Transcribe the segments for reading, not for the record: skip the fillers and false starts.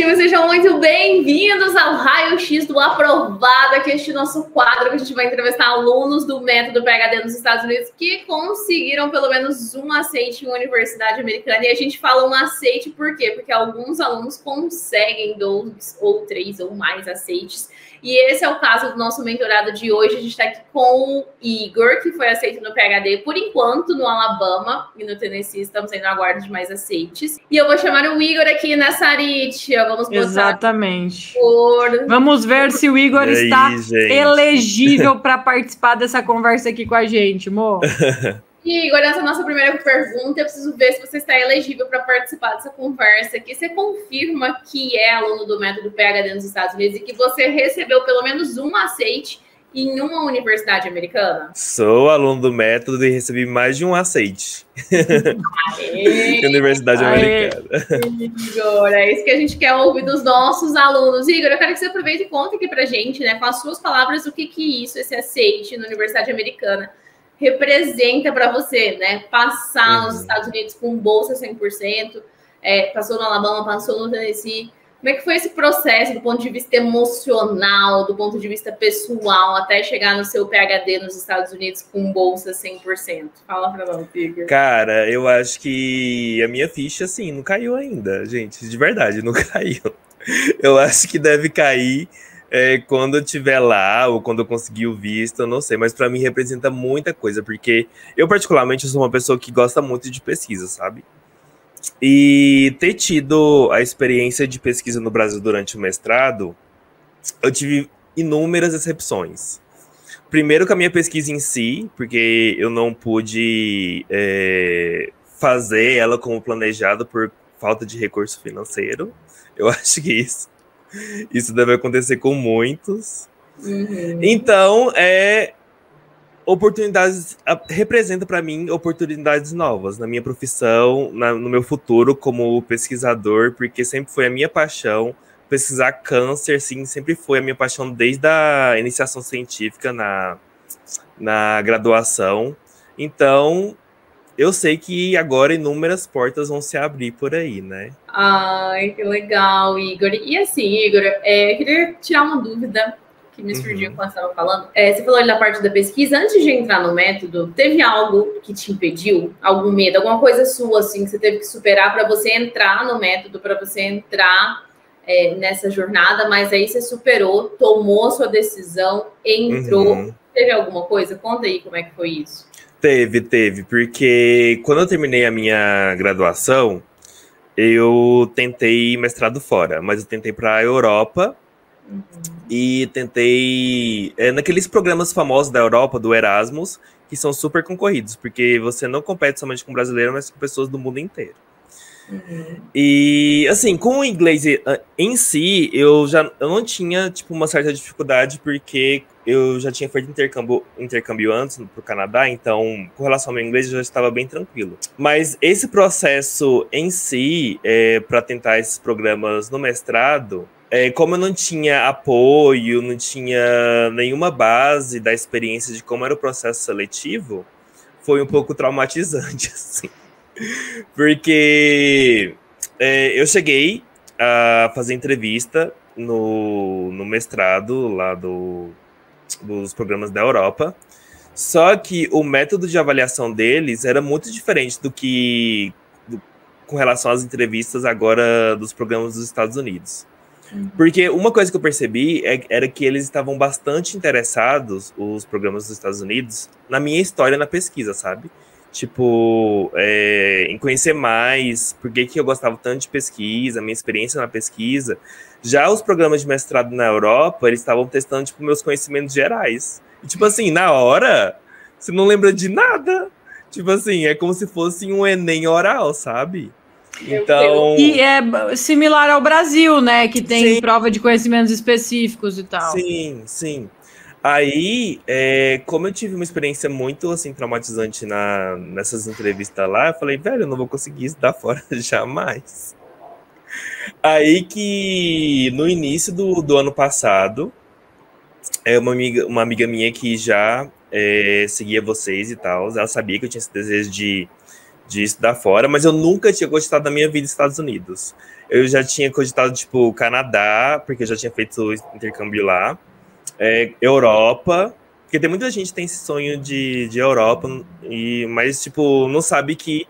Sejam muito bem-vindos ao Raio X do Aprovado, aqui este nosso quadro que a gente vai entrevistar alunos do método PhD nos Estados Unidos que conseguiram pelo menos um aceite em uma universidade americana. E a gente fala um aceite por quê? Porque alguns alunos conseguem 2 ou 3 ou mais aceites. E esse é o caso do nosso mentorado de hoje. A gente está aqui com o Igor, que foi aceito no PhD por enquanto no Alabama e no Tennessee. Estamos ainda na guarda de mais aceites. E eu vou chamar o Igor aqui na Saritia. Vamos botar. Exatamente. Vamos ver se o Igor está elegível para participar dessa conversa aqui com a gente, amor. Igor, essa é a nossa primeira pergunta. Eu preciso ver se você está elegível para participar dessa conversa aqui. Você confirma que é aluno do método PhD nos Estados Unidos e que você recebeu pelo menos um aceite em uma universidade americana? Sou aluno do método e recebi mais de um aceite. Universidade americana. Igor, é isso que a gente quer ouvir dos nossos alunos. Igor, eu quero que você aproveite e conte aqui pra gente, né, com as suas palavras, o que isso, esse aceite na universidade americana, representa para você, né? Passar nos Estados Unidos com bolsa 100%, passou no Alabama, passou no Tennessee. Como é que foi esse processo do ponto de vista emocional, do ponto de vista pessoal, até chegar no seu PhD nos Estados Unidos com bolsa 100%? Fala pra nós, Igor. Cara, eu acho que a minha ficha, assim, não caiu ainda, gente. De verdade, não caiu. Eu acho que deve cair quando eu estiver lá, ou quando eu conseguir o visto, eu não sei. Mas para mim representa muita coisa, porque eu particularmente sou uma pessoa que gosta muito de pesquisa, sabe? E ter tido a experiência de pesquisa no Brasil durante o mestrado, eu tive inúmeras decepções. Primeiro com a minha pesquisa em si, porque eu não pude fazer ela como planejado por falta de recurso financeiro. Eu acho que isso deve acontecer com muitos. Então, oportunidades, representa para mim oportunidades novas na minha profissão, no meu futuro como pesquisador, porque sempre foi a minha paixão. Pesquisar câncer, sim, sempre foi a minha paixão desde a iniciação científica na graduação. Então, eu sei que agora inúmeras portas vão se abrir por aí, né? Ai, que legal, Igor. E assim, Igor, eu queria tirar uma dúvida que me surgiu quando você estava falando. Você falou ali da parte da pesquisa. Antes de entrar no método, teve algo que te impediu? Algum medo? Alguma coisa sua, assim, que você teve que superar para você entrar no método, para você entrar nessa jornada, mas aí você superou, tomou sua decisão, entrou. Teve alguma coisa? Conta aí como é que foi isso. Teve, porque quando eu terminei a minha graduação, eu tentei mestrado fora, mas eu tentei para a Europa e tentei naqueles programas famosos da Europa, do Erasmus, que são super concorridos, porque você não compete somente com brasileiro, mas com pessoas do mundo inteiro. E, assim, com o inglês em si, eu não tinha, tipo, uma certa dificuldade, porque eu já tinha feito intercâmbio antes pro Canadá, então, com relação ao meu inglês, eu já estava bem tranquilo. Mas esse processo em si, para tentar esses programas no mestrado, como eu não tinha apoio, não tinha nenhuma base da experiência de como era o processo seletivo, foi um pouco traumatizante, assim. Porque eu cheguei a fazer entrevista no mestrado lá dos programas da Europa, só que o método de avaliação deles era muito diferente com relação às entrevistas agora dos programas dos Estados Unidos. Porque uma coisa que eu percebi era que eles estavam bastante interessados, os programas dos Estados Unidos, na minha história na pesquisa, sabe? Tipo, em conhecer mais por que eu gostava tanto de pesquisa, minha experiência na pesquisa. Já os programas de mestrado na Europa, eles estavam testando, tipo, meus conhecimentos gerais. E, tipo assim, na hora, você não lembra de nada. Tipo assim, é como se fosse um Enem oral, sabe? Então... E é similar ao Brasil, né? Que tem prova de conhecimentos específicos e tal. Sim. Aí, como eu tive uma experiência muito, assim, traumatizante nessas entrevistas lá, eu falei, velho, eu não vou conseguir estudar fora jamais. Aí que, no início do ano passado, uma amiga minha que já seguia vocês e tal, ela sabia que eu tinha esse desejo de estudar fora, mas eu nunca tinha gostado da minha vida nos Estados Unidos. eu já tinha cogitado, tipo, Canadá, porque eu já tinha feito o intercâmbio lá. Europa, porque tem muita gente que tem esse sonho de Europa, mas, tipo, não sabe que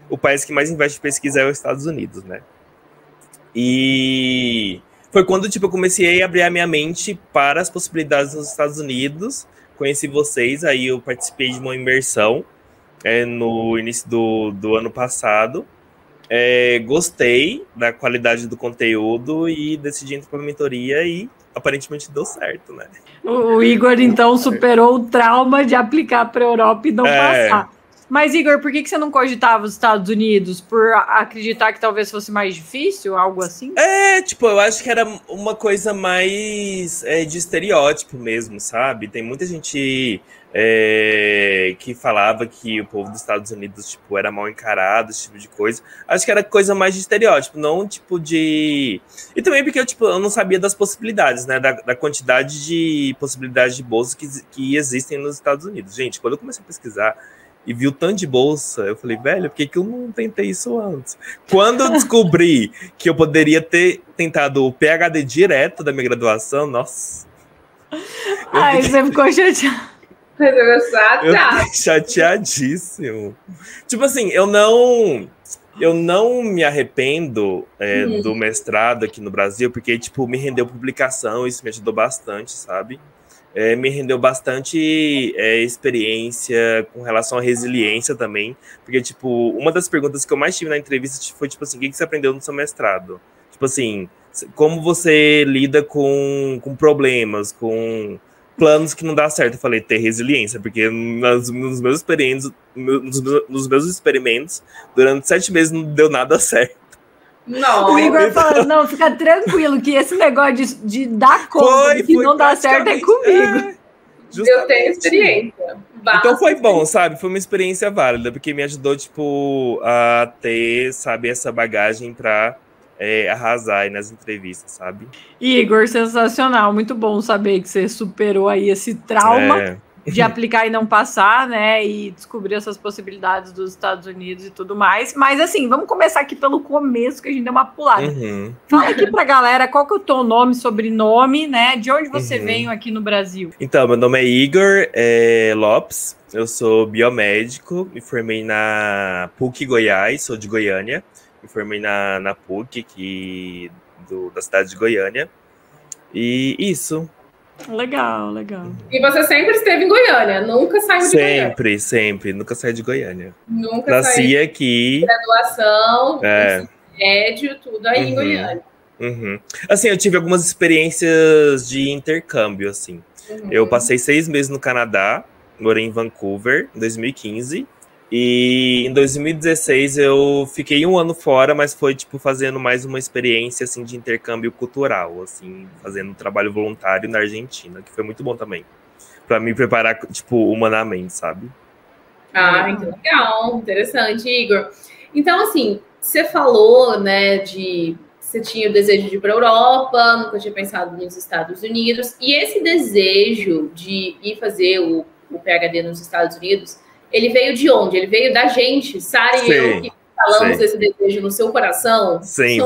o país que mais investe em pesquisa é os Estados Unidos, né? E foi quando, tipo, eu comecei a abrir a minha mente para as possibilidades nos Estados Unidos. Conheci vocês, aí eu participei de uma imersão no início do ano passado. Gostei da qualidade do conteúdo e decidi entrar para a mentoria e aparentemente deu certo, né? O Igor, então, superou o trauma de aplicar para a Europa e não passar. Mas, Igor, por que você não cogitava os Estados Unidos? Por acreditar que talvez fosse mais difícil, algo assim? Tipo, eu acho que era uma coisa mais de estereótipo mesmo, sabe? Tem muita gente que falava que o povo dos Estados Unidos, tipo, era mal encarado, esse tipo de coisa. Acho que era coisa mais de estereótipo, não, tipo, de... E também porque eu não sabia das possibilidades, né? Da quantidade de possibilidades de bolsa que existem nos Estados Unidos. Gente, quando eu comecei a pesquisar e vi o tanto de bolsa, eu falei, velho, por que eu não tentei isso antes? Quando eu descobri que eu poderia ter tentado o PhD direto da minha graduação, nossa... Você ficou chateado. Eu fiquei chateadíssimo. Tipo assim, eu não me arrependo do mestrado aqui no Brasil, porque, tipo, me rendeu publicação, isso me ajudou bastante, sabe? Me rendeu bastante experiência com relação à resiliência também, porque, tipo, uma das perguntas que eu mais tive na entrevista foi, tipo assim, o que você aprendeu no seu mestrado? Tipo assim, como você lida com problemas, com planos que não dá certo. Eu falei, ter resiliência, porque nos meus experimentos, durante 7 meses não deu nada certo. Não. O Igor falando, não, fica tranquilo, que esse negócio de dar conta que não dá certo é comigo. Eu tenho experiência. Então foi bom, sabe? Foi uma experiência válida, porque me ajudou, tipo, a ter, sabe, essa bagagem pra arrasar aí nas entrevistas, sabe? Igor, sensacional. Muito bom saber que você superou aí esse trauma de aplicar e não passar, né? E descobrir essas possibilidades dos Estados Unidos e tudo mais. Mas, assim, vamos começar aqui pelo começo, que a gente deu uma pulada. Fala aqui pra galera qual que é o teu nome, sobrenome, né? De onde você veio aqui no Brasil? Então, meu nome é Igor Lopes. Eu sou biomédico. Me formei na PUC Goiás, sou de Goiânia. Me formei na PUC aqui da cidade de Goiânia. E isso. Legal. E você sempre esteve em Goiânia? Nunca saiu de Goiânia? Sempre. Nunca saí de Goiânia. Nunca Nasci aqui. Graduação, médio, tudo aí em Goiânia. Assim, eu tive algumas experiências de intercâmbio, assim. Eu passei 6 meses no Canadá, morei em Vancouver, em 2015. E em 2016 eu fiquei 1 ano fora, mas foi, tipo, fazendo mais uma experiência, assim, de intercâmbio cultural, assim, fazendo um trabalho voluntário na Argentina, que foi muito bom também, pra me preparar, tipo, humanamente, sabe? Que legal, interessante, Igor. Então, assim, você falou, né, você tinha o desejo de ir para a Europa, nunca tinha pensado nos Estados Unidos, e esse desejo de ir fazer o PhD nos Estados Unidos, ele veio de onde? Ele veio da gente, Sara e eu, que falamos esse desejo no seu coração? Sim,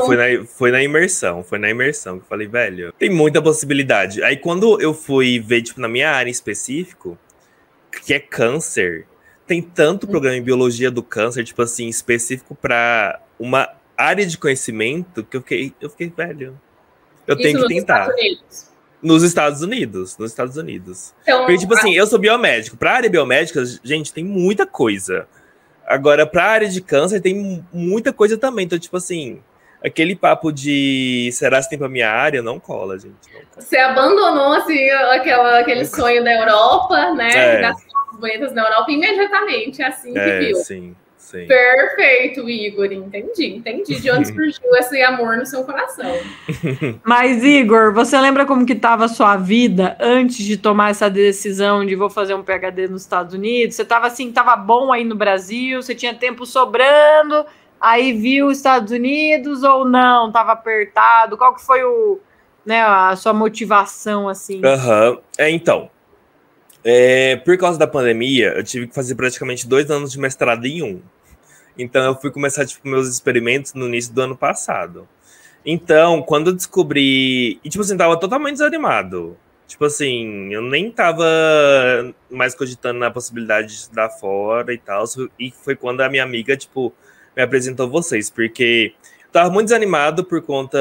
foi na imersão que eu falei, velho, tem muita possibilidade. Aí quando eu fui ver, tipo, na minha área em específico, que é câncer, tem tanto programa em biologia do câncer, tipo assim, específico para uma área de conhecimento, que eu fiquei velho. Eu tenho que tentar. Nos Estados Unidos. Então, porque, tipo assim, eu sou biomédico. Pra área biomédica, gente, tem muita coisa. Agora, pra área de câncer, tem muita coisa também. Então, tipo assim, aquele papo de será que tem pra minha área, não cola, gente. Não cola. Você abandonou, assim, aquele sonho da Europa, né? Das bonitas na Europa imediatamente, assim que viu. Sim. Perfeito, Igor, entendi de onde surgiu esse amor no seu coração. Mas, Igor, você lembra como que estava a sua vida antes de tomar essa decisão de vou fazer um PhD nos Estados Unidos? Você estava assim, estava bom aí no Brasil, você tinha tempo sobrando, aí viu os Estados Unidos ou não? Estava apertado? Qual que foi a sua motivação, assim? Então, por causa da pandemia, eu tive que fazer praticamente 2 anos de mestrado em 1. Então, eu fui começar, tipo, meus experimentos no início do ano passado. Então, quando eu descobri... E, tipo assim, tava totalmente desanimado. Tipo assim, eu nem tava mais cogitando na possibilidade de estudar fora e tal. E foi quando a minha amiga, tipo, me apresentou vocês. Porque eu tava muito desanimado por conta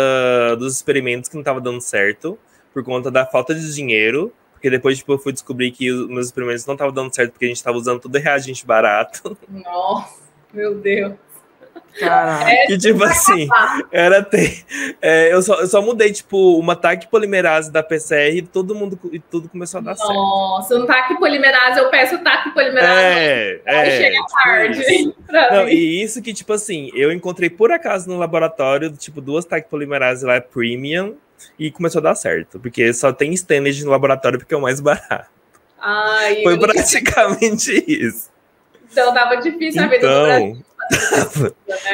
dos experimentos que não tava dando certo. Por conta da falta de dinheiro. Porque depois, tipo, eu fui descobrir que os meus experimentos não estavam dando certo porque a gente tava usando tudo reagente barato. Nossa, meu Deus. Caraca. E tipo assim, era eu só mudei, tipo, uma TAC polimerase da PCR e tudo começou a dar certo. Nossa, um TAC polimerase, eu peço TAC polimerase. Aí chega tipo tarde. Isso. Não, e isso que, tipo assim, eu encontrei por acaso no laboratório, tipo, 2 TAC polimerase lá premium e começou a dar certo. Porque só tem standard no laboratório porque é o mais barato. Ai, foi praticamente isso. Então tava difícil a vida do Brasil. Né?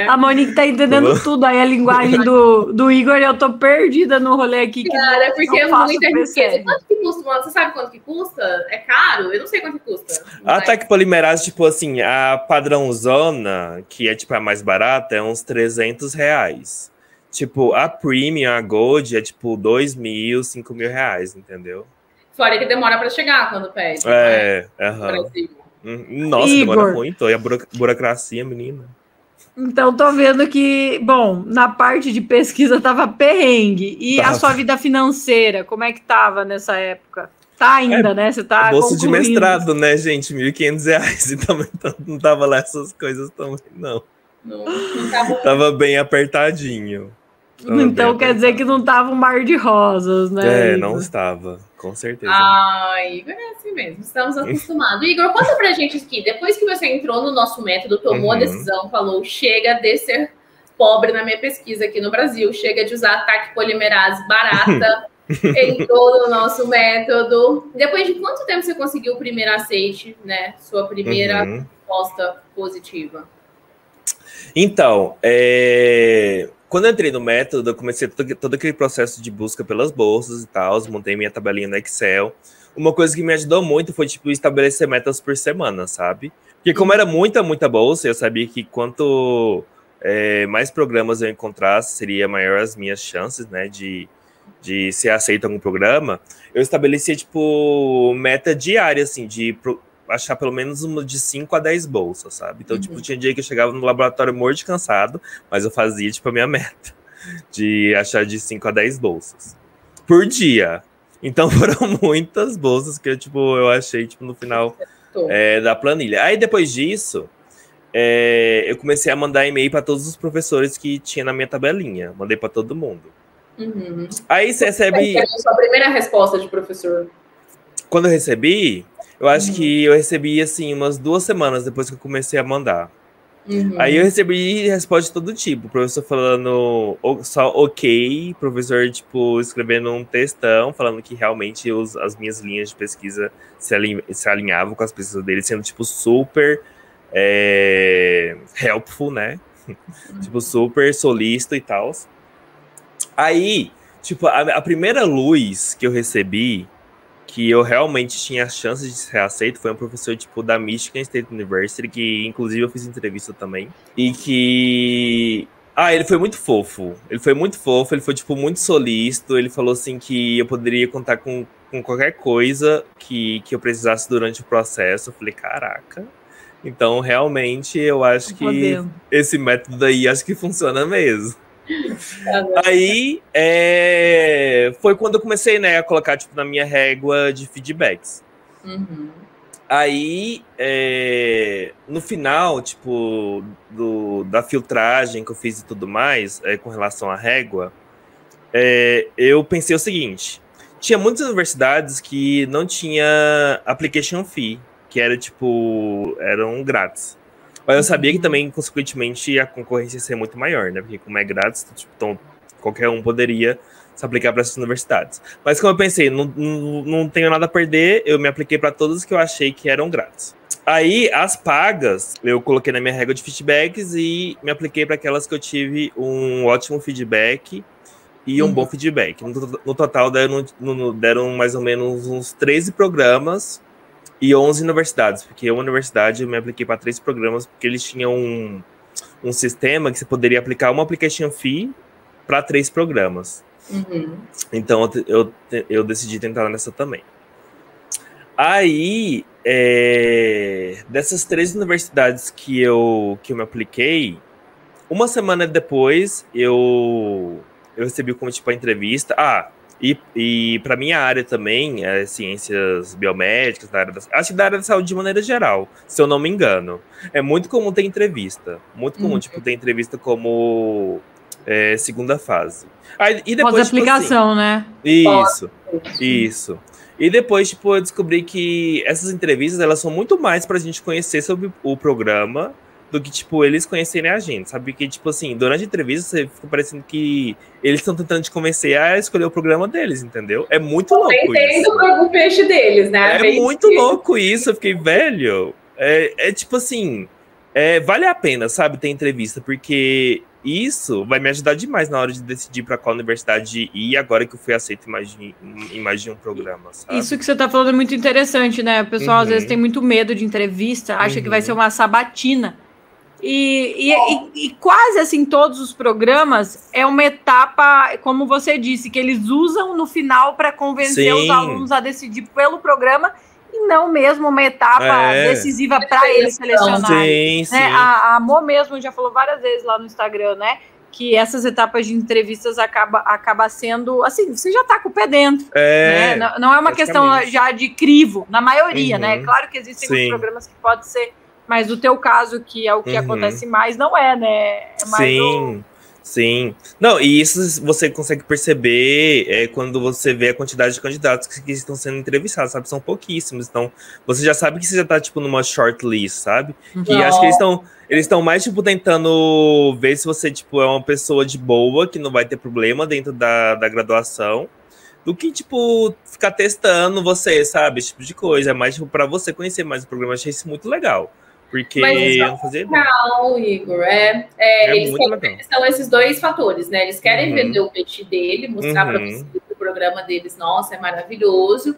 A Monique tá entendendo tudo. Aí a linguagem do Igor, eu tô perdida no rolê aqui. Cara, porque é muita riqueza. Quanto que custa, mano? Você sabe quanto que custa? É caro? Eu não sei quanto que custa. A TAC polimerase, tipo assim, a padrãozona, que é tipo a mais barata, é uns R$300. Tipo, a Premium, a Gold, é tipo 2 mil, 5 mil reais, entendeu? Fora que demora pra chegar quando pede. Nossa, Igor, demora muito. E a burocracia, menina. Então, tô vendo que, bom, na parte de pesquisa tava perrengue. E a sua vida financeira, como é que tava nessa época? Tá ainda, né? Você tá bolsa de mestrado, né, gente? R$1.500. E também não tava lá essas coisas também, não. Não tava... Tava bem apertadinho. Então quer dizer que não tava um mar de rosas, né? Igor? Não estava, com certeza. Igor, é assim mesmo, estamos acostumados. Igor, conta pra gente aqui, depois que você entrou no nosso método, tomou a decisão, falou, chega de ser pobre na minha pesquisa aqui no Brasil, chega de usar TAC polimerase barata, entrou no nosso método. Depois de quanto tempo você conseguiu o primeiro aceite, né? Sua primeira resposta positiva? Então, quando eu entrei no método, eu comecei todo aquele processo de busca pelas bolsas e tal, montei minha tabelinha no Excel. Uma coisa que me ajudou muito foi, tipo, estabelecer metas por semana, sabe? Porque como era muita bolsa, eu sabia que quanto mais programas eu encontrasse, seria maior as minhas chances, né, de ser aceito em algum programa. Eu estabelecia, tipo, meta diária, assim, de achar pelo menos uma de 5 a 10 bolsas, sabe? Então, tipo, tinha dia que eu chegava no laboratório morto de cansado, mas eu fazia, tipo, a minha meta de achar de 5 a 10 bolsas por dia. Então, foram muitas bolsas que eu achei, tipo, no final da planilha. Aí, depois disso, eu comecei a mandar e-mail para todos os professores que tinha na minha tabelinha. Mandei para todo mundo. Aí, você recebe... a sua primeira resposta de professor? Quando eu recebi... Eu acho que eu recebi, assim, umas 2 semanas depois que eu comecei a mandar. Aí eu recebi resposta de todo tipo. Professor falando só ok, professor, tipo, escrevendo um textão, falando que realmente as minhas linhas de pesquisa se alinhavam com as pesquisas dele, sendo, tipo, super helpful, né? Tipo, super solícito e tal. Aí, tipo, a primeira luz que eu recebi, que eu realmente tinha chances de ser aceito, foi um professor, tipo, da Michigan State University, que, inclusive, eu fiz entrevista também. E que... ele foi muito fofo. Ele foi, tipo, muito solícito. Ele falou, assim, que eu poderia contar com qualquer coisa que eu precisasse durante o processo. Eu falei, caraca. Então, realmente, eu acho que esse método aí, acho que funciona mesmo. Aí foi quando eu comecei, né, a colocar, tipo, na minha régua de feedbacks. Aí no final, tipo, da filtragem que eu fiz e tudo mais, com relação à régua, eu pensei o seguinte: tinha muitas universidades que não tinha application fee, que era, tipo, eram grátis. Mas eu sabia que também, consequentemente, a concorrência ia ser muito maior, né? Porque como é grátis, tipo, então, qualquer um poderia se aplicar para essas universidades. Mas como eu pensei, não tenho nada a perder, eu me apliquei para todas que eu achei que eram grátis. Aí, as pagas, eu coloquei na minha régua de feedbacks e me apliquei para aquelas que eu tive um ótimo feedback e um bom feedback. No total, deram mais ou menos uns 13 programas e 11 universidades, porque uma universidade eu me apliquei para 3 programas, porque eles tinham um sistema que você poderia aplicar uma application fee para 3 programas. Então eu decidi tentar nessa também. Aí, dessas 3 universidades que eu me apliquei, uma semana depois eu recebi o convite para entrevista. E para minha área também, ciências biomédicas, acho que da área da saúde de maneira geral, se eu não me engano. É muito comum ter entrevista. Muito comum, tipo, ter entrevista como segunda fase. Aí, e depois, pós-aplicação, tipo, assim, né? Isso. E depois, tipo, eu descobri que essas entrevistas, elas são muito mais pra gente conhecer sobre o programa do que, tipo, eles conhecerem a gente, sabe? Que, tipo assim, durante a entrevista, você fica parecendo que eles estão tentando te convencer a escolher o programa deles, entendeu? É muito louco isso. Entendo o peixe deles, né? É muito louco isso, eu fiquei velho. Tipo assim, vale a pena, sabe, ter entrevista, porque isso vai me ajudar demais na hora de decidir para qual universidade ir, agora que eu fui aceito em mais de um programa, sabe? Isso que você tá falando é muito interessante, né? O pessoal às vezes tem muito medo de entrevista, acha que vai ser uma sabatina. E quase assim, todos os programas é uma etapa, como você disse, que eles usam no final para convencer os alunos a decidir pelo programa e não mesmo uma etapa decisiva para eles selecionarem. Sim. A Mo mesmo já falou várias vezes lá no Instagram, né? Que essas etapas de entrevistas acaba sendo, assim, você já tá com o pé dentro. Né? Não é uma questão já de crivo, na maioria, né? Claro que existem alguns programas que pode ser. Mas no teu caso, que é o que acontece mais, não é, né? É mais Sim. Não, e isso você consegue perceber quando você vê a quantidade de candidatos que estão sendo entrevistados, sabe? São pouquíssimos. Então, você já sabe que você já tá, tipo, numa shortlist, sabe? E acho que eles estão mais, tipo, tentando ver se você, tipo, é uma pessoa de boa, que não vai ter problema dentro da graduação, do que, tipo, ficar testando você, sabe? Esse tipo de coisa. É mais, tipo, pra você conhecer mais o programa. Eu achei isso muito legal. Porque eu não fazia ideia. Legal, Igor. São esses 2 fatores, né? Eles querem vender o peixe dele, mostrar para você que o programa deles, nossa, é maravilhoso.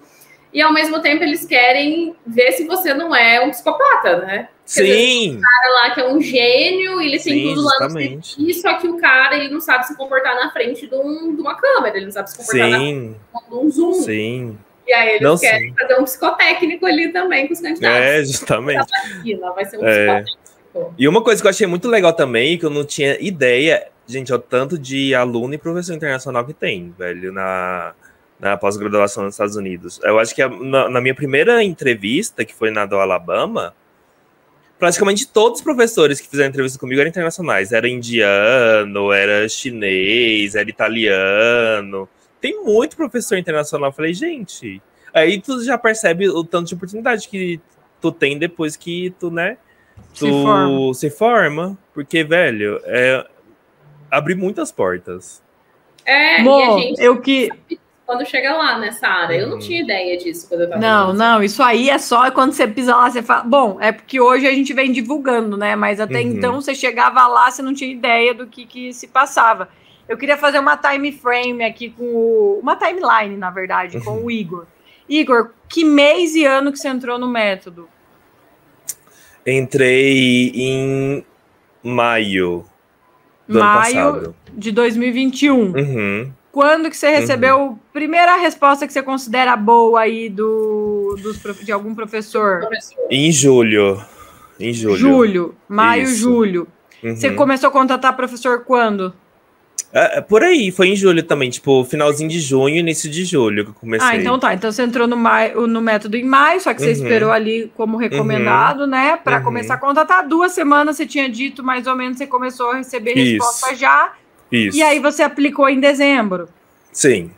E ao mesmo tempo eles querem ver se você não é um psicopata, né? Porque Sim. Um cara lá que é um gênio, ele tem tudo lá no serviço, só que o cara ele não sabe se comportar na frente de uma câmera, ele não sabe se comportar na frente de um zoom. Sim. E aí eles querem fazer um psicotécnico ali também com os candidatos. Justamente. Vai ser um psicotécnico. E uma coisa que eu achei muito legal também, que eu não tinha ideia, gente, é o tanto de aluno e professor internacional que tem, velho, na pós-graduação nos Estados Unidos. Eu acho que na minha primeira entrevista, que foi na do Alabama, praticamente todos os professores que fizeram entrevista comigo eram internacionais. Era indiano, era chinês, era italiano. Tem muito professor internacional. Eu falei, gente, aí tu já percebe o tanto de oportunidade que tu tem depois que tu, né, se forma. Porque, velho, abre muitas portas. Bom, e a gente quando chega lá nessa área, eu não tinha ideia disso quando eu tava Não, isso aí é só quando você pisa lá, você fala, bom, é porque hoje a gente vem divulgando, né, mas até então você chegava lá, você não tinha ideia do que se passava. Eu queria fazer uma time frame aqui uma timeline, na verdade, com o Igor. Igor, que mês e ano que você entrou no método? Entrei em maio do ano passado. De 2021. Quando que você recebeu a primeira resposta que você considera boa aí de algum professor? Em julho. Maio, julho. Você começou a contatar professor quando? Por aí, foi em julho também, tipo, finalzinho de junho, início de julho que eu comecei. Então tá. Então você entrou no método em maio, só que você esperou ali como recomendado, né? Para começar a contatar. 2 semanas, você tinha dito, mais ou menos, você começou a receber resposta já. Isso. E aí você aplicou em dezembro. Sim.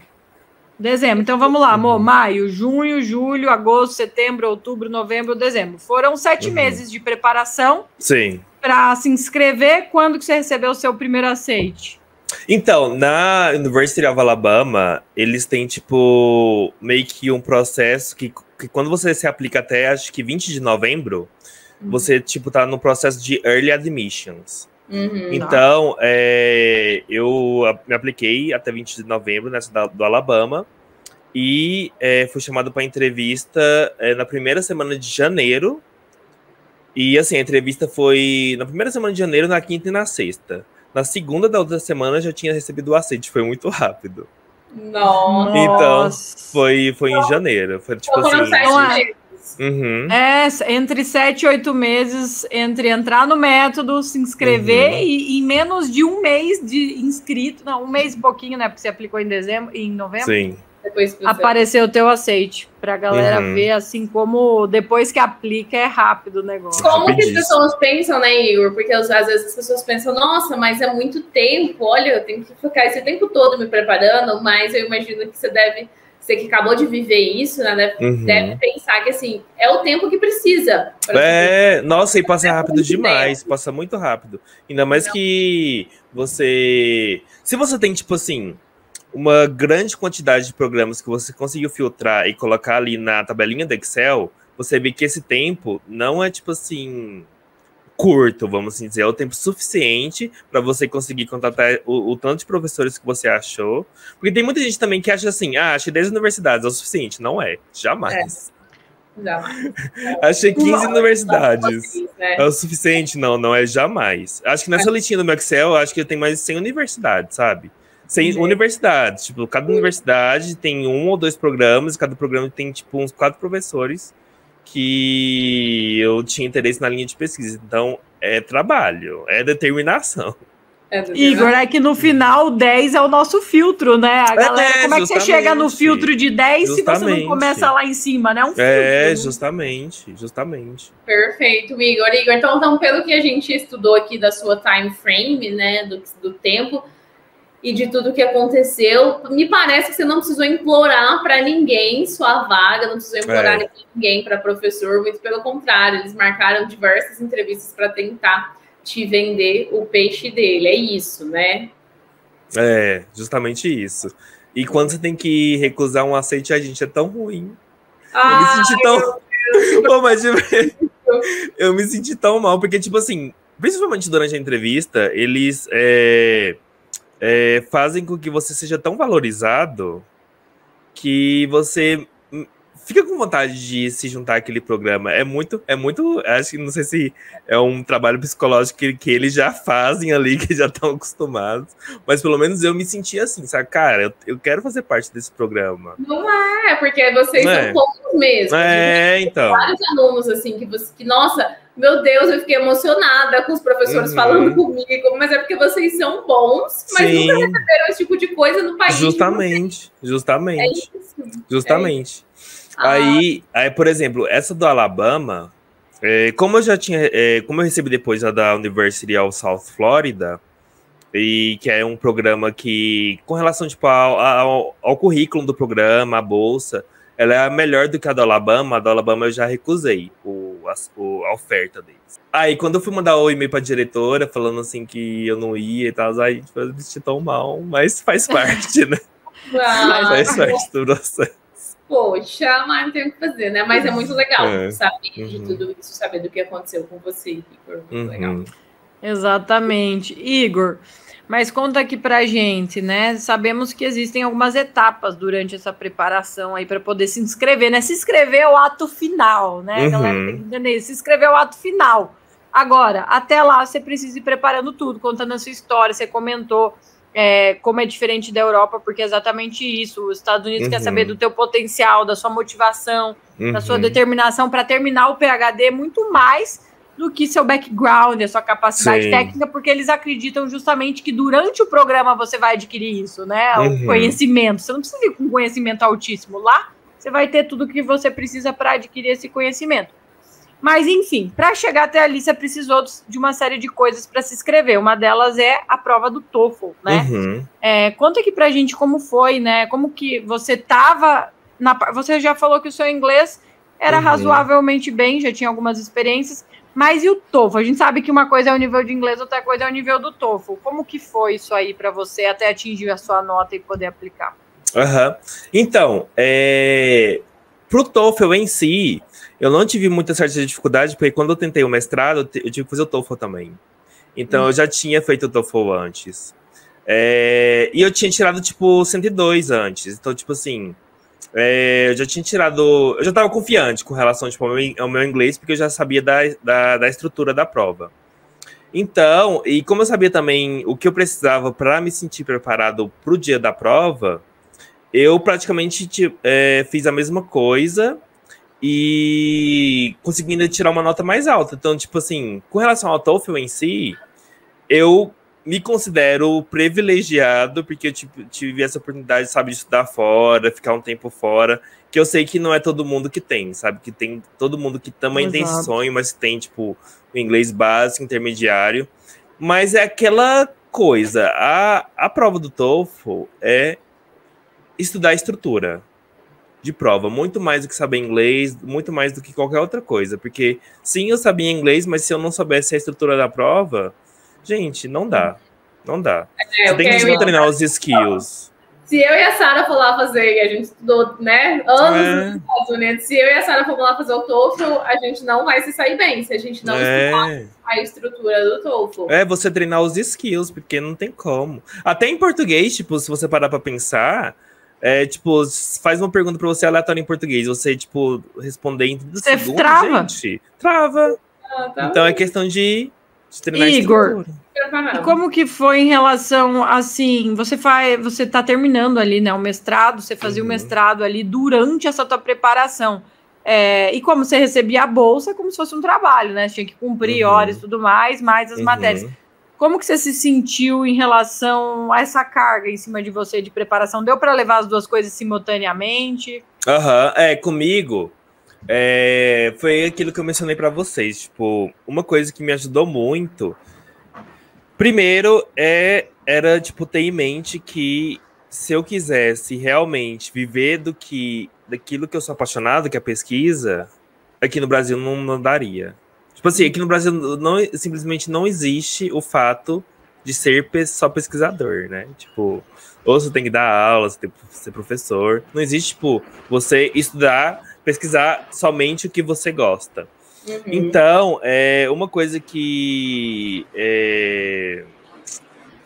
Dezembro. Então vamos lá, amor. Maio, junho, julho, agosto, setembro, outubro, novembro, dezembro. Foram 7 meses de preparação. Sim. Para se inscrever. Quando que você recebeu o seu primeiro aceite? Então, na University of Alabama, eles têm, tipo, meio que um processo que quando você se aplica até, acho que 20 de novembro, você, tipo, tá no processo de Early Admissions. Então, eu me apliquei até 20 de novembro nessa do Alabama e fui chamado para entrevista na primeira semana de janeiro. E, assim, a entrevista foi na primeira semana de janeiro, na quinta e na sexta. Na segunda da outra semana, eu já tinha recebido o aceite. Foi muito rápido. Nossa. Então, foi em janeiro. Foi tipo Foram assim... 7 meses. Uhum. Entre 7 e 8 meses, entre entrar no método, se inscrever e em menos de um mês de inscrito, não, um mês e pouquinho, né? Porque você aplicou em novembro. Sim. Depois que você... Apareceu o teu aceite, pra galera ver, assim, como depois que aplica é rápido o negócio. Como que as pessoas pensam, né, Igor? Porque às vezes as pessoas pensam, nossa, mas é muito tempo, olha, eu tenho que ficar esse tempo todo me preparando, mas eu imagino que você que acabou de viver isso, né, deve pensar que, assim, é o tempo que precisa. Nossa, e passa rápido demais, passa muito rápido. Ainda mais que você... Se você tem, tipo assim, uma grande quantidade de programas que você conseguiu filtrar e colocar ali na tabelinha do Excel, você vê que esse tempo não é, tipo assim, curto, vamos assim dizer. É o tempo suficiente para você conseguir contratar o tanto de professores que você achou. Porque tem muita gente também que acha assim, achei 10 universidades, é o suficiente. Não é, jamais. Jamais. Achei 15 universidades. É o suficiente? Não é jamais. Acho que nessa listinha do meu Excel, acho que eu tenho mais de 100 universidades, sabe? 100 universidades. Tipo, cada universidade tem 1 ou 2 programas, cada programa tem, tipo, uns 4 professores que eu tinha interesse na linha de pesquisa. Então, é trabalho, é determinação. Igor, é que no final 10 é o nosso filtro, né? A galera, como é que você chega no filtro de 10 se você não começa lá em cima, né? Um filtro, justamente. Perfeito, Igor. Então, pelo que a gente estudou aqui da sua time frame, né, do tempo e de tudo que aconteceu, me parece que você não precisou implorar para ninguém sua vaga, não precisou implorar ninguém para professor, muito pelo contrário, eles marcaram diversas entrevistas para tentar te vender o peixe dele, é isso, né? É, justamente isso. E quando você tem que recusar um aceite, a gente é tão ruim. Eu me senti tão... Pô, mas eu me senti tão mal, porque, tipo assim, principalmente durante a entrevista, eles fazem com que você seja tão valorizado que você fica com vontade de se juntar àquele programa. É muito, acho que não sei se é um trabalho psicológico que eles já fazem ali, que já estão acostumados, mas pelo menos eu me senti assim, sabe? Cara, eu quero fazer parte desse programa. Não é, porque vocês são poucos mesmo. Então. Vários alunos, assim, que, nossa, meu Deus, eu fiquei emocionada com os professores falando comigo, mas é porque vocês são bons, mas nunca receberam esse tipo de coisa no país. Justamente. É isso. Justamente. Aí, por exemplo, essa do Alabama, como eu recebi depois a da University of South Florida, e que é um programa que, com relação tipo, ao currículo do programa, a bolsa, ela é melhor do que a do Alabama. A do Alabama eu já recusei a oferta deles. Aí, quando eu fui mandar o e-mail pra diretora, falando assim que eu não ia e tal, aí eu me senti tão mal, mas faz parte, né? Faz parte do processo. Poxa, mas não tem o que fazer, né? Mas é muito legal saber de tudo isso, saber do que aconteceu com você, Igor. Muito legal. Exatamente. Igor, mas conta aqui pra gente, né? Sabemos que existem algumas etapas durante essa preparação aí para poder se inscrever, né? Se inscrever é o ato final, né? A galera tem que entender isso. Se inscrever é o ato final. Agora, até lá, você precisa ir preparando tudo, contando a sua história. Você comentou como é diferente da Europa, porque é exatamente isso. Os Estados Unidos quer saber do teu potencial, da sua motivação, da sua determinação para terminar o PhD muito mais do que seu background, a sua capacidade técnica, porque eles acreditam justamente que durante o programa você vai adquirir isso, né? O conhecimento. Você não precisa ir com conhecimento altíssimo. Lá, você vai ter tudo que você precisa para adquirir esse conhecimento. Mas, enfim, para chegar até ali, você precisou de uma série de coisas para se inscrever. Uma delas é a prova do TOEFL, né? Conta aqui pra gente como foi, né? Como que você estava... Você já falou que o seu inglês era razoavelmente bem, já tinha algumas experiências, mas e o TOEFL? A gente sabe que uma coisa é o nível de inglês, outra coisa é o nível do TOEFL. Como que foi isso aí para você até atingir a sua nota e poder aplicar? Então, pro TOEFL em si, eu não tive muita certa dificuldade, porque quando eu tentei o mestrado, eu tive que fazer o TOEFL também. Então, eu já tinha feito o TOEFL antes. E eu tinha tirado, tipo, 102 antes. Então, tipo assim, eu já tinha tirado... Eu já estava confiante com relação, tipo, ao meu inglês, porque eu já sabia da estrutura da prova. Então, e como eu sabia também o que eu precisava para me sentir preparado para o dia da prova, eu praticamente fiz a mesma coisa e consegui ainda tirar uma nota mais alta. Então, tipo assim, com relação ao TOEFL em si, eu me considero privilegiado porque eu tive essa oportunidade, sabe, de estudar fora, ficar um tempo fora, que eu sei que não é todo mundo que tem, sabe? Que tem todo mundo que também tem esse sonho, mas tem, tipo, o inglês básico, intermediário. Mas é aquela coisa, a prova do TOEFL é estudar a estrutura de prova, muito mais do que saber inglês, muito mais do que qualquer outra coisa. Porque, sim, eu sabia inglês, mas se eu não soubesse a estrutura da prova, gente, não dá. Não dá. Você tem que treinar os skills. Se eu e a Sara for lá fazer, e a gente estudou, né, anos nos Estados Unidos, se eu e a Sara for lá fazer o TOEFL, a gente não vai se sair bem, se a gente não estudar a estrutura do TOEFL. Você treinar os skills, porque não tem como. Até em português, tipo, se você parar pra pensar, tipo, faz uma pergunta pra você aleatória em português, você, tipo, responder em 30 segundos, trava. gente, trava. Então é questão de treinar Igor, a estrutura. E como que foi em relação, assim, você tá terminando ali, né, o mestrado, você fazia o mestrado ali durante essa tua preparação, e como você recebia a bolsa, como se fosse um trabalho, né, você tinha que cumprir horas e tudo mais as matérias. Como que você se sentiu em relação a essa carga em cima de você de preparação? Deu para levar as duas coisas simultaneamente? Comigo, foi aquilo que eu mencionei para vocês, tipo, uma coisa que me ajudou muito. Primeiro, era, tipo, ter em mente que se eu quisesse realmente viver daquilo que eu sou apaixonado, que é a pesquisa, aqui no Brasil não daria. Tipo assim, aqui no Brasil simplesmente não existe o fato de ser só pesquisador, né? Tipo, ou você tem que dar aula, você tem que ser professor. Não existe, tipo, você estudar, pesquisar somente o que você gosta. Então, uma coisa que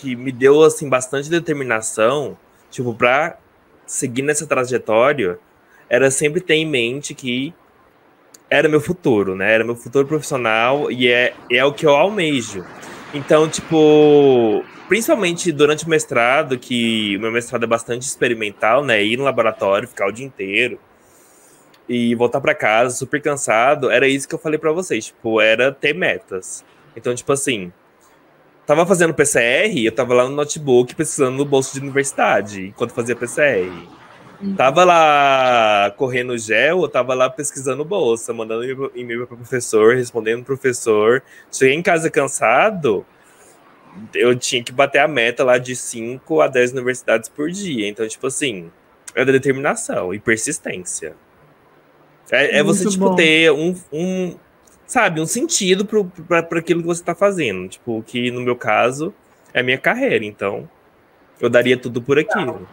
me deu, assim, bastante determinação, tipo, pra seguir nessa trajetória, era sempre ter em mente que era meu futuro, né? Era meu futuro profissional e é o que eu almejo. Então, tipo, principalmente durante o mestrado, que o meu mestrado é bastante experimental, né? Ir no laboratório, ficar o dia inteiro e voltar para casa super cansado, era isso que eu falei para vocês, tipo, era ter metas. Então, tipo assim, tava fazendo PCR, eu tava lá no notebook pesquisando no bolso de universidade, enquanto fazia PCR. Tava lá correndo gel, eu tava lá pesquisando bolsa, mandando e-mail para o professor, respondendo o professor. Cheguei em casa cansado, eu tinha que bater a meta lá de 5 a 10 universidades por dia. Então, tipo assim, é da determinação e persistência. Você, tipo, bom. Ter sabe, um sentido para aquilo que você tá fazendo. Tipo, que no meu caso é a minha carreira. Então, eu daria tudo por aquilo.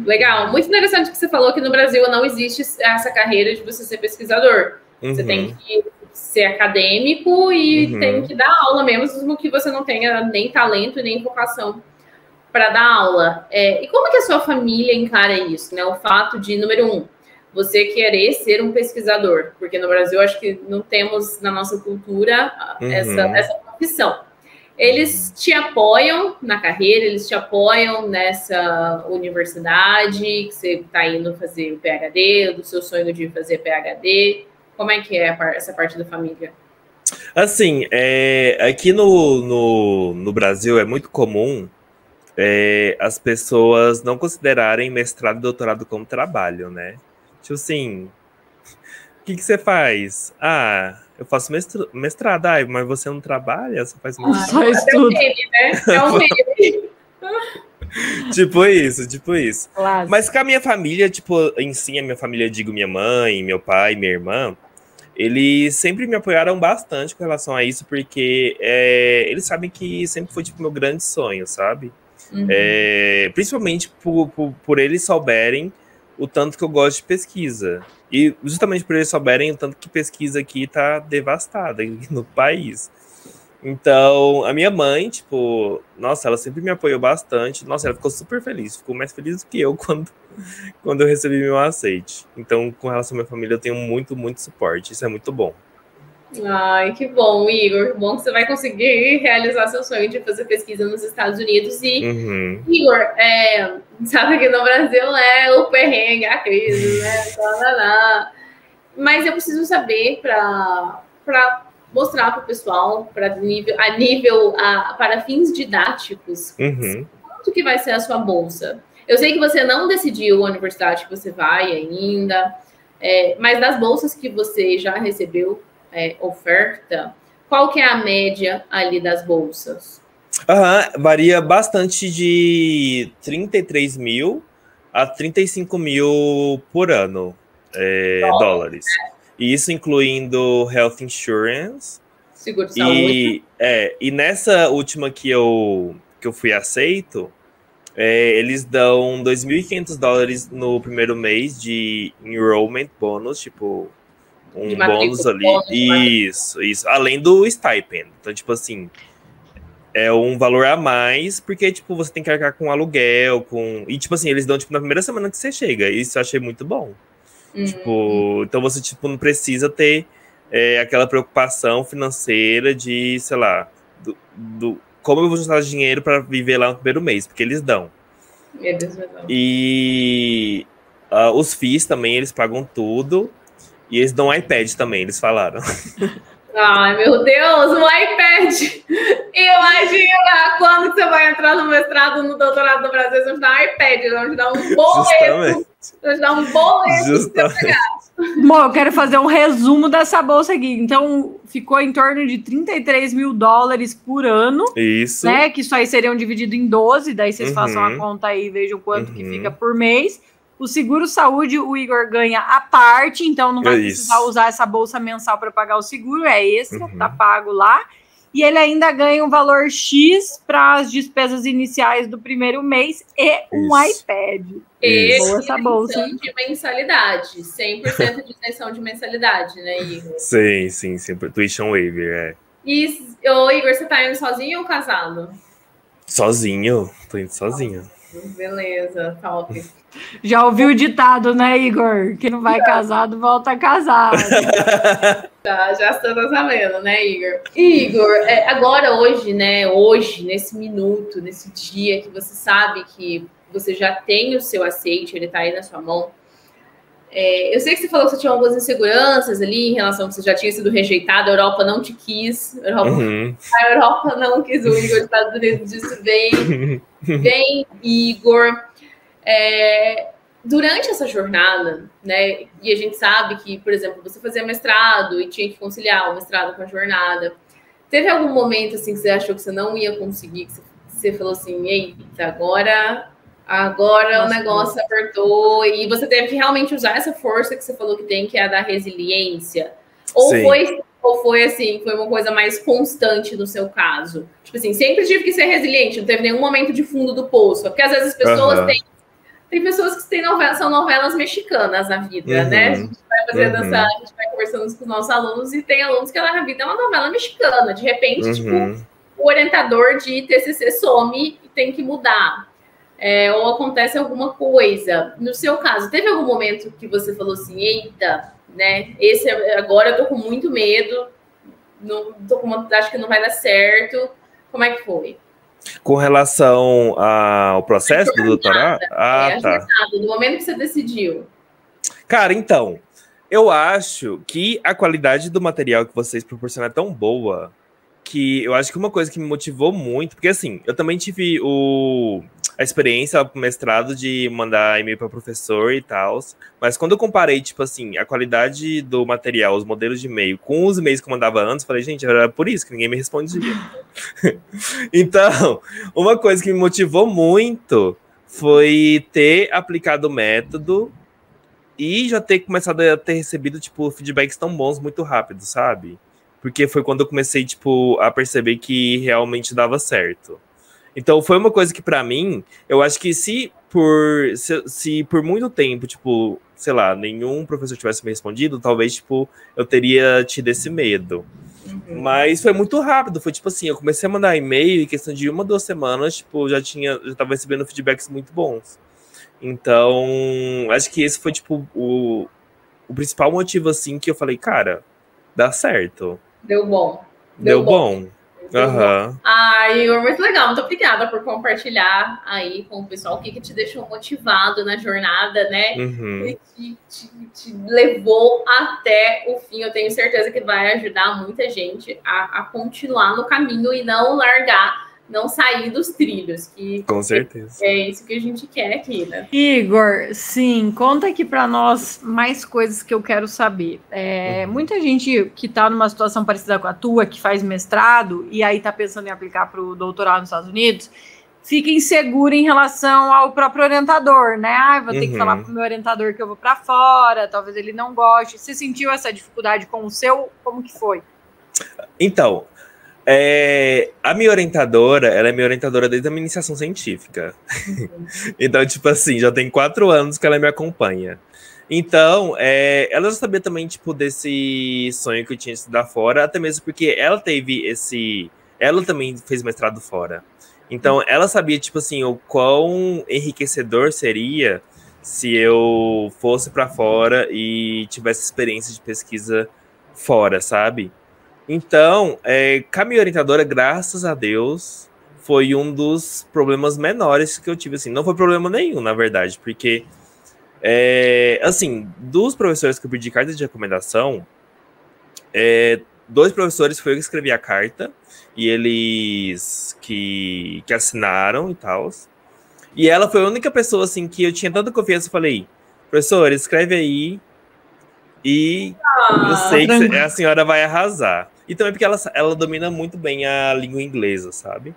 Legal. Muito interessante que você falou que no Brasil não existe essa carreira de você ser pesquisador. Você tem que ser acadêmico e tem que dar aula mesmo que você não tenha nem talento e nem vocação para dar aula. E como que a sua família encara isso, né? O fato de, número 1, você querer ser um pesquisador, porque no Brasil acho que não temos na nossa cultura essa profissão. Eles te apoiam na carreira, eles te apoiam nessa universidade que você está indo fazer o PhD, do seu sonho de fazer PhD. Como é que é essa parte da família? Assim, aqui no Brasil é muito comum as pessoas não considerarem mestrado e doutorado como trabalho, né? Tipo assim, o que você faz? Eu faço mestrado. Mas você não trabalha? Você faz mestrado? Só estudo. É um meme. Tipo isso. Claro. Mas com a minha família, tipo, em si, a minha família, digo minha mãe, meu pai, minha irmã, eles sempre me apoiaram bastante com relação a isso, porque eles sabem que sempre foi, tipo, meu grande sonho, sabe? Principalmente por eles souberem o tanto que eu gosto de pesquisa. E justamente por eles souberem o tanto que pesquisa aqui tá devastada no país. Então, a minha mãe, tipo, nossa, ela sempre me apoiou bastante. Nossa, ela ficou super feliz. Ficou mais feliz do que eu quando eu recebi meu aceite. Então, com relação à minha família, eu tenho muito, muito suporte. Isso é muito bom. Ai, que bom, Igor. Que bom que você vai conseguir realizar seu sonho de fazer pesquisa nos Estados Unidos. E, Igor, sabe que no Brasil é o perrengue, a crise, né? Mas eu preciso saber para mostrar para o pessoal, para fins didáticos, quanto que vai ser a sua bolsa. Eu sei que você não decidiu a universidade que você vai ainda, mas das bolsas que você já recebeu oferta, qual que é a média ali das bolsas? Varia bastante de 33 mil a 35 mil por ano, dólares. E isso incluindo health insurance. Seguro de saúde. E nessa última que eu fui aceito, eles dão $2.500 no primeiro mês de enrollment bônus, tipo, um bônus ali. Isso. Além do stipend. Então, tipo assim, é um valor a mais, porque, tipo, você tem que arcar com aluguel, e, tipo assim, eles dão, tipo, na primeira semana que você chega. Isso eu achei muito bom. Tipo, então você, tipo, não precisa ter aquela preocupação financeira de, sei lá, como eu vou juntar dinheiro para viver lá no primeiro mês, porque eles dão. E os FIIs também, eles pagam tudo. E eles dão iPad também, eles falaram. Ai, meu Deus, um iPad! Imagina quando você vai entrar no mestrado, no doutorado do Brasil, eles vão te dar um iPad, vão te dar um boleto. Vão te dar um boleto. Justamente. Bom, eu quero fazer um resumo dessa bolsa aqui. Então, ficou em torno de $33 mil por ano. Isso. Né? Que isso aí seriam dividido em 12, daí vocês façam a conta aí e vejam quanto que fica por mês. O seguro-saúde, o Igor ganha à parte, então não vai precisar usar essa bolsa mensal para pagar o seguro, é extra, tá pago lá. E ele ainda ganha um valor X para as despesas iniciais do primeiro mês e um iPad. Essa bolsa de mensalidade, 100% de isenção de mensalidade, né, Igor? Sim, sempre. Tuition waiver, E, Igor, você tá indo sozinho ou casado? Sozinho, tô indo sozinho. Beleza, top. Já ouviu o ditado, né, Igor? Quem não vai casado, volta casado. Já estamos sabendo, né, Igor? Igor, agora, hoje, né, nesse minuto, nesse dia que você sabe que você já tem o seu aceite, ele tá aí na sua mão. Eu sei que você falou que você tinha algumas inseguranças ali em relação a que você já tinha sido rejeitado, a Europa não te quis, a Europa não quis o Igor, os Estados Unidos disse vem, Igor. Durante essa jornada, né, e a gente sabe que, por exemplo, você fazia mestrado e tinha que conciliar o mestrado com a jornada, teve algum momento assim que você achou que você não ia conseguir, que você falou assim, eita, agora o negócio apertou e você teve que realmente usar essa força que você falou que tem, que é a da resiliência? Ou foi assim, foi uma coisa mais constante no seu caso? Tipo assim, sempre tive que ser resiliente, não teve nenhum momento de fundo do poço. Porque às vezes as pessoas tem pessoas que são novelas mexicanas na vida, né? A gente vai fazendo a gente vai conversando com os nossos alunos e tem alunos que a vida é uma novela mexicana. De repente, tipo, o orientador de TCC some e tem que mudar. Ou acontece alguma coisa. No seu caso, teve algum momento que você falou assim, eita, né? Agora eu tô com muito medo, acho que não vai dar certo. Como é que foi? Com relação ao processo do doutorado? Tá. Jornada, no momento que você decidiu. Cara, então, eu acho que a qualidade do material que vocês proporcionam é tão boa que eu acho que uma coisa que me motivou muito, porque assim, eu também tive a experiência pro mestrado de mandar e-mail para professor e tal, mas quando eu comparei, tipo assim, a qualidade do material, os modelos de e-mail, com os e-mails que eu mandava antes, falei, gente, era por isso que ninguém me respondia. Então, uma coisa que me motivou muito foi ter aplicado o método e já ter começado a ter recebido, tipo, feedbacks tão bons muito rápido, sabe? Porque foi quando eu comecei, tipo, a perceber que realmente dava certo. Então, foi uma coisa que, pra mim, eu acho que se por muito tempo, tipo, sei lá, nenhum professor tivesse me respondido, talvez, tipo, eu teria tido esse medo. Mas foi muito rápido, foi tipo assim, eu comecei a mandar e-mail e em questão de 1 ou 2 semanas, tipo, já tava recebendo feedbacks muito bons. Então, acho que esse foi, tipo, o principal motivo, assim, que eu falei, cara, dá certo. Deu bom. Deu bom. Aham. Igor, muito legal. Muito obrigada por compartilhar aí com o pessoal o que te deixou motivado na jornada, né? Uhum. E te levou até o fim. Eu tenho certeza que vai ajudar muita gente a continuar no caminho e não largar, não sair dos trilhos. Com certeza. É isso que a gente quer aqui, né? Igor, sim, conta aqui para nós mais coisas que eu quero saber. Muita gente que está numa situação parecida com a tua, que faz mestrado e aí está pensando em aplicar para o doutorado nos Estados Unidos, fica insegura em relação ao próprio orientador, né? Vou ter que falar para o meu orientador que eu vou para fora, talvez ele não goste. Você sentiu essa dificuldade com o seu? Como que foi? Então, a minha orientadora, ela é minha orientadora desde a minha iniciação científica. Então, tipo assim, já tem 4 anos que ela me acompanha. Então, ela já sabia também, tipo, desse sonho que eu tinha de estudar fora, até mesmo porque ela teve ela também fez mestrado fora. Então, ela sabia, tipo assim, o quão enriquecedor seria se eu fosse para fora e tivesse experiência de pesquisa fora, sabe? Então, com a minha orientadora, graças a Deus, foi um dos problemas menores que eu tive, assim. Não foi problema nenhum, na verdade, porque, assim, dos professores que eu pedi carta de recomendação, 2 professores foi eu que escrevi a carta, e eles que assinaram e tal. E ela foi a única pessoa, assim, que eu tinha tanta confiança, eu falei, professor, escreve aí, e eu sei que a senhora vai arrasar. E também porque ela domina muito bem a língua inglesa, sabe?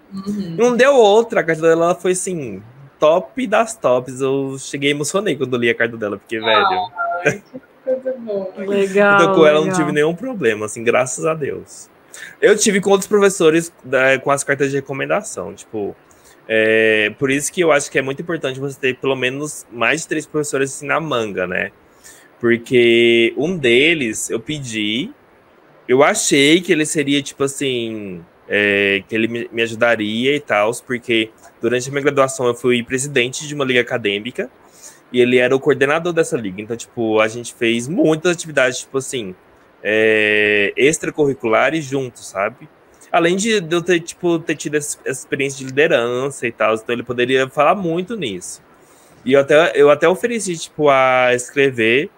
Não deu outra, a carta dela foi assim, top das tops. Eu cheguei e emocionei quando li a carta dela, porque, velho. Que coisa boa. Legal. Então, com ela não tive nenhum problema, assim, graças a Deus. Eu tive com outros professores com as cartas de recomendação, tipo. Por isso que eu acho que é muito importante você ter pelo menos mais de 3 professores assim na manga, né? Porque um deles eu pedi, eu achei que ele seria, tipo assim, que ele me ajudaria e tal, porque durante a minha graduação eu fui presidente de uma liga acadêmica e ele era o coordenador dessa liga. Então, tipo, a gente fez muitas atividades, tipo assim, extracurriculares juntos, sabe? Além de eu ter tido essa experiência de liderança e tal, então ele poderia falar muito nisso. E eu até ofereci, tipo, a escrever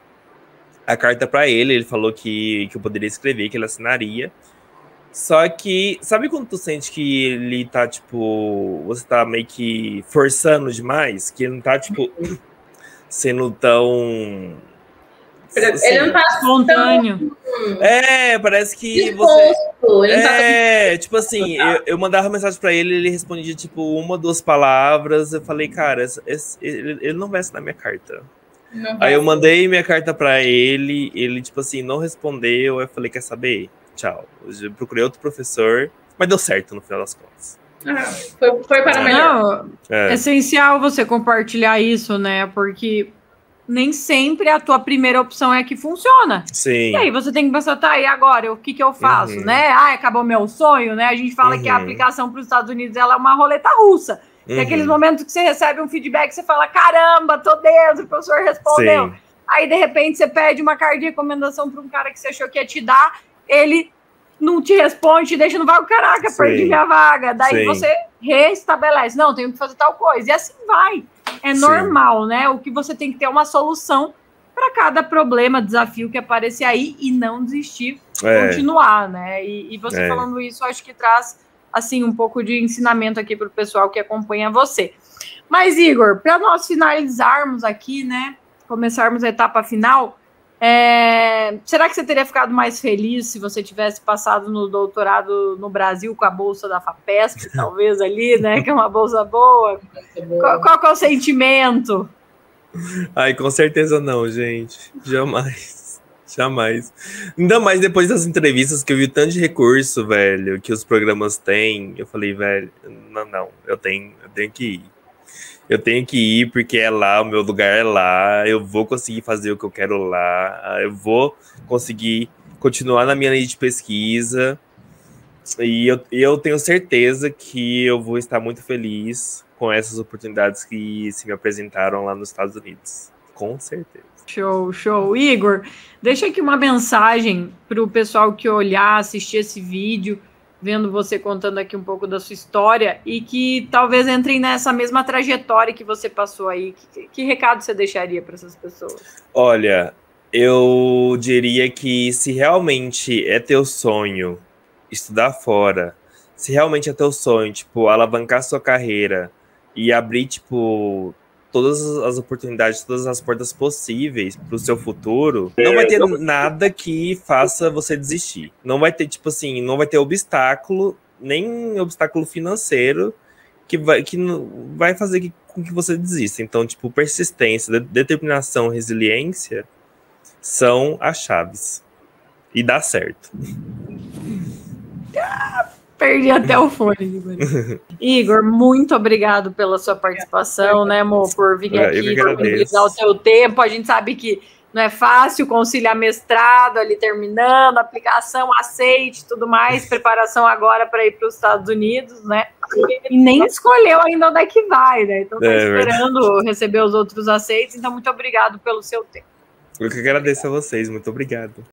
a carta para ele falou que eu poderia escrever, que ele assinaria. Só que, sabe quando tu sente que ele tá, tipo, você tá meio que forçando demais? Que ele não tá, tipo, sendo tão... Assim, ele não tá espontâneo. Parece que disposto, ele não tá tipo assim, eu mandava mensagem pra ele, ele respondia, tipo, 1 ou 2 palavras. Eu falei, cara, ele não vai assinar minha carta. Aí eu mandei minha carta pra ele, ele, tipo assim, não respondeu. Eu falei, quer saber? Tchau. Eu procurei outro professor, mas deu certo no final das contas. Foi para melhor. É essencial você compartilhar isso, né? Porque nem sempre a tua primeira opção é a que funciona. Sim. E aí você tem que pensar, tá, e agora? O que eu faço, né? Acabou meu sonho, né? A gente fala que a aplicação para os Estados Unidos ela é uma roleta russa. Tem aqueles momentos que você recebe um feedback, você fala, caramba, tô dentro, o professor respondeu. Sim. Aí, de repente, você pede uma carta de recomendação para um cara que você achou que ia te dar, ele não te responde, te deixa no vago, caraca, perdi minha vaga. Daí você restabelece, não, tenho que fazer tal coisa. E assim vai. É normal, né? O que você tem que ter é uma solução para cada problema, desafio que aparecer aí e não desistir, continuar, né? E você falando isso, acho que traz assim, um pouco de ensinamento aqui para o pessoal que acompanha você. Mas, Igor, para nós finalizarmos aqui, né, começarmos a etapa final, será que você teria ficado mais feliz se você tivesse passado no doutorado no Brasil com a bolsa da FAPESP, talvez ali, né, que é uma bolsa boa? Qual que é o sentimento? Ai, com certeza não, gente. Jamais. Jamais. Ainda mais depois das entrevistas que eu vi tanto de recurso, velho, que os programas têm. Eu falei, velho, não, eu tenho que ir. Eu tenho que ir porque é lá, o meu lugar é lá. Eu vou conseguir fazer o que eu quero lá. Eu vou conseguir continuar na minha linha de pesquisa. E eu tenho certeza que eu vou estar muito feliz com essas oportunidades que se me apresentaram lá nos Estados Unidos. com certeza. Show, show. Igor, deixa aqui uma mensagem para o pessoal que olhar, assistir esse vídeo, vendo você contando aqui um pouco da sua história e que talvez entrem nessa mesma trajetória que você passou aí. Que recado você deixaria para essas pessoas? Olha, eu diria que se realmente é teu sonho estudar fora, se realmente é teu sonho, tipo, alavancar sua carreira e abrir, tipo, todas as oportunidades, todas as portas possíveis pro seu futuro, não vai ter nada que faça você desistir. Não vai ter, tipo assim, não vai ter obstáculo, nem obstáculo financeiro que vai fazer com que você desista. Então, tipo, persistência, determinação, resiliência são as chaves. E dá certo. Perdi até o fone, Igor. Igor, muito obrigado pela sua participação, né, amor? Por vir aqui, disponibilizar o teu tempo. A gente sabe que não é fácil conciliar mestrado ali terminando, aplicação, aceite, tudo mais, preparação agora para ir para os Estados Unidos, né? E nem escolheu ainda onde é que vai, né? Então tá esperando receber os outros aceites. Então, muito obrigado pelo seu tempo. Eu que agradeço a vocês, muito obrigado.